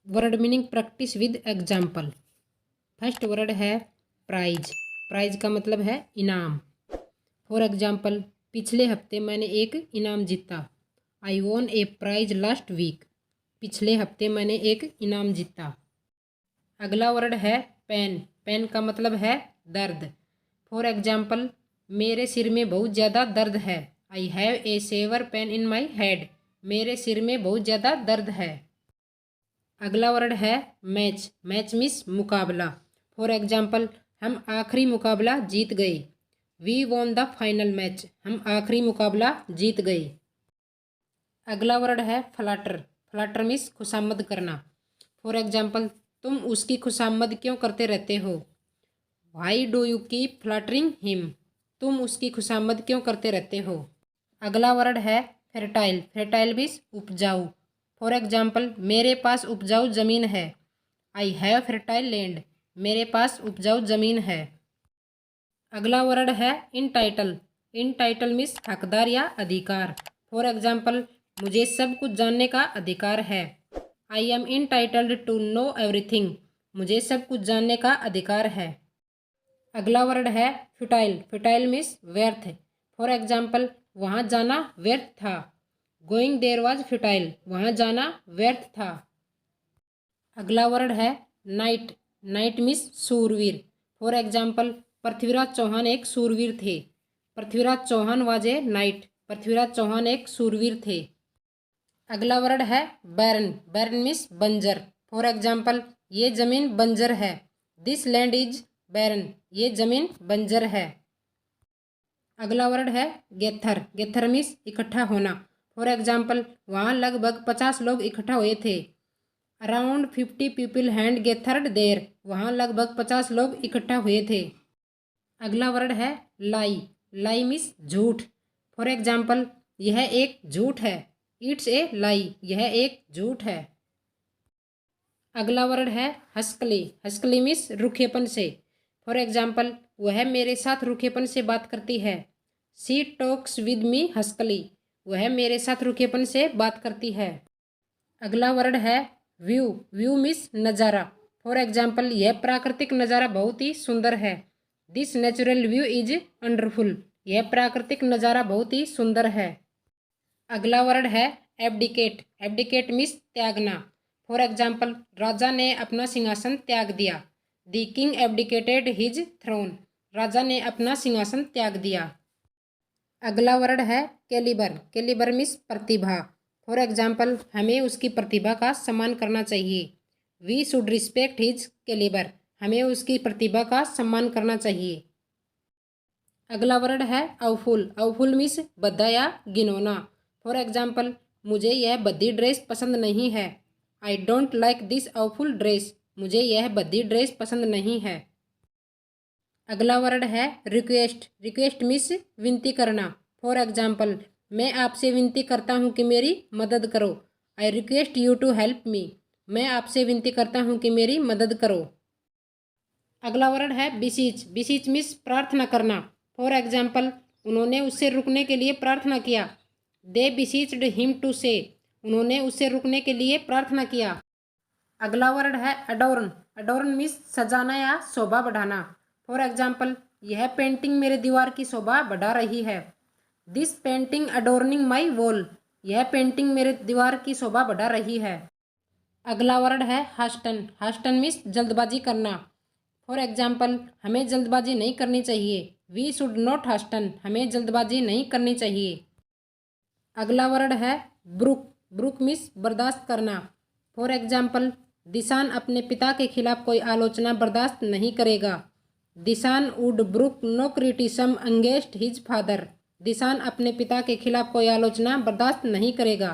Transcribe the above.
Word meaning practice with example. First word है prize. Prize का मतलब है इनाम। फॉर एग्जाम्पल, पिछले हफ्ते मैंने एक इनाम जीता। आई वॉन ए प्राइज लास्ट वीक। पिछले हफ्ते मैंने एक इनाम जीता। अगला वर्ड है पेन। पेन का मतलब है दर्द। फॉर एग्जाम्पल, मेरे सिर में बहुत ज़्यादा दर्द है। I have a severe pain in my head. मेरे सिर में बहुत ज़्यादा दर्द है। अगला वर्ड है मैच। मैच मीन्स मुकाबला। फॉर एग्जाम्पल, हम आखिरी मुकाबला जीत गए। We won the final match. हम आखिरी मुकाबला जीत गए। अगला वर्ड है फ्लाटर। फ्लाटर मीन्स खुशामद करना। फॉर एग्जाम्पल, तुम उसकी खुशामद क्यों करते रहते हो। Why do you keep flattering him. तुम उसकी खुशामद क्यों करते रहते हो। अगला वर्ड है फर्टाइल। फर्टाइल मीन्स उपजाऊ। फॉर एग्जाम्पल, मेरे पास उपजाऊ ज़मीन है। I have fertile land. मेरे पास उपजाऊ ज़मीन है। अगला वर्ड है इनटाइटल। इनटाइटल मीन्स हकदार या अधिकार। फॉर एग्जाम्पल, मुझे सब कुछ जानने का अधिकार है। I am entitled to know everything. मुझे सब कुछ जानने का अधिकार है। अगला वर्ड है फ्यूटाइल। फ्यूटाइल मीन्स व्यर्थ। फॉर एग्जाम्पल, वहाँ जाना व्यर्थ था। Going there was futile. वहाँ जाना व्यर्थ था। अगला वर्ड है नाइट। नाइट मीन्स सूरवीर। फॉर एग्जाम्पल, पृथ्वीराज चौहान एक सूरवीर थे। Prithviraj Chauhan was a knight. Prithviraj Chauhan एक सूरवीर थे। अगला वर्ड है बैरन। बैरन मीन्स बंजर। फॉर एग्जाम्पल, ये जमीन बंजर है। This land is barren. ये जमीन बंजर है। अगला वर्ड है गेथर। गेथर मीन्स इकट्ठा होना। फॉर एग्जाम्पल, वहाँ लगभग 50 लोग इकट्ठा हुए थे। Around 50 people had gathered there. वहाँ लगभग 50 लोग इकट्ठा हुए थे। अगला वर्ड है लाई। लाई मीन्स झूठ। फॉर एग्जाम्पल, यह एक झूठ है। इट्स ए लाई। यह एक झूठ है। अगला वर्ड है हस्कली। हस्कली मीन्स रूखेपन से। फॉर एग्जाम्पल, वह मेरे साथ रूखेपन से बात करती है। She talks with me huskily. वह मेरे साथ रूखेपन से बात करती है। अगला वर्ड है व्यू। व्यू मीन्स नज़ारा। फॉर एग्जाम्पल, यह प्राकृतिक नज़ारा बहुत ही सुंदर है। This natural view is wonderful. यह प्राकृतिक नज़ारा बहुत ही सुंदर है। अगला वर्ड है एब्डिकेट। एब्डिकेट मीन्स त्यागना। फॉर एग्जाम्पल, राजा ने अपना सिंहासन त्याग दिया। The king abdicated his throne. राजा ने अपना सिंहासन त्याग दिया। अगला वर्ड है कैलिबर। कैलिबर मीन्स प्रतिभा। फॉर एग्जाम्पल, हमें उसकी प्रतिभा का सम्मान करना चाहिए। We should respect his calibre. हमें उसकी प्रतिभा का सम्मान करना चाहिए। अगला वर्ड है अवफुल। अवफुल मीन्स भद्दा या घिनौना। फॉर एग्जाम्पल, मुझे यह भद्दी ड्रेस पसंद नहीं है। I don't like this awful dress. मुझे यह भद्दी ड्रेस पसंद नहीं है। अगला वर्ड है रिक्वेस्ट। रिक्वेस्ट मीन्स विनती करना। फॉर एग्जाम्पल, मैं आपसे विनती करता हूँ कि मेरी मदद करो। I request you to help me. मैं आपसे विनती करता हूँ कि मेरी मदद करो। अगला वर्ड है बिसीच। बिसीच मीन्स प्रार्थना करना। फॉर एग्जाम्पल, उन्होंने उससे रुकने के लिए प्रार्थना किया। दे बिसीच्ड हिम टू से। उन्होंने उससे रुकने के लिए प्रार्थना किया। अगला वर्ड है अडोर्न। अडोर्न मीन्स सजाना या शोभा बढ़ाना। फॉर एग्जाम्पल, यह पेंटिंग मेरे दीवार की शोभा बढ़ा रही है। This painting adorning my wall. यह पेंटिंग मेरे दीवार की शोभा बढ़ा रही है। अगला वर्ड है हास्टन। हास्टन मीन्स जल्दबाजी करना। फॉर एग्जाम्पल, हमें जल्दबाजी नहीं करनी चाहिए। We should not hasten. हमें जल्दबाजी नहीं करनी चाहिए। अगला वर्ड है ब्रुक। ब्रुक मीन्स बर्दाश्त करना। फॉर एग्जाम्पल, दिशान अपने पिता के खिलाफ कोई आलोचना बर्दाश्त नहीं करेगा। Dishan would brook no criticism against his father. Dishan अपने पिता के खिलाफ कोई आलोचना बर्दाश्त नहीं करेगा।